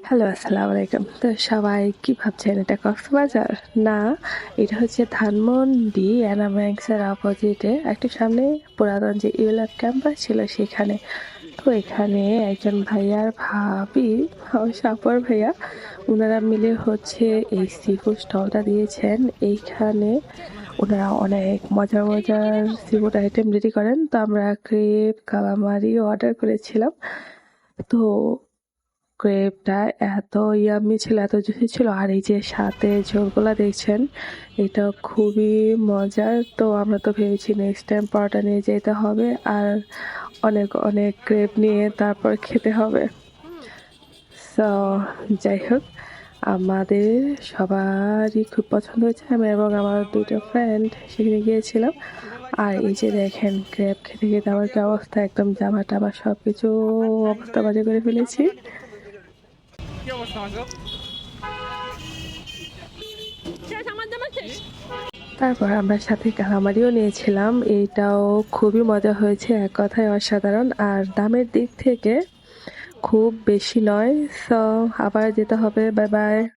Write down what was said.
Hello, আসসালামু আলাইকুম। তো সবাই কি ভাবছেন এটা কক্সবাজার? না, এটা হচ্ছে ধানমন্ডি এনাম্যাক্সের অপোজিটে একটু সামনে পুরাতন যে ইউল্যাব ক্যাম্পাস ছিল সেখানে। তো এখানে একজন ভাইয়া আর ভাবি, অবশ্য আপু আর ভাইয়া, উনারা মিলে হচ্ছে এই সি ফুড স্টলটা দিয়েছেন। এইখানে উনারা অনেক মজার, মজার সি ফুড আইটেম রেডি করেন। তো আমরা ক্রেপ, কালামারি অর্ডার করেছিলাম। তো ক্রেপটা এত ইয়াম্মি ছিল, এত জুসি ছিল। আর এই যে সাথে ঝোলগুলা দেখছেন, এটা খুবই মজার। তো আমরা তো ভেবেছি নেক্সট টাইম পরোটা নিয়ে যেতে হবে আর অনেক, অনেক ক্রেপ নিয়ে তারপর খেতে হবে। সো যাই হোক, আমাদের সবারই খুব পছন্দ হয়েছে। আমি এবং আমার ২ টা ফ্রেন্ড সেখানে গিয়েছিলাম। আর এই যে দেখেন ক্রেপ খেতে, খেতে আমার কি অবস্থা, একদম জামা-টামা সবকিছু অবস্থা বাজে করে ফেলেছি। কি অবস্থা মাসুদ? শেষ আমার জামা শেষ। তারপর আমরা সাথে কালামারিও নিয়েছিলাম। এইটাও খুবই মজা হয়েছে, এক কথায় অসাধারণ। আর দামের দিক থেকে খুব বেশি নয়। সো আবার যেতে হবে। Bye, by.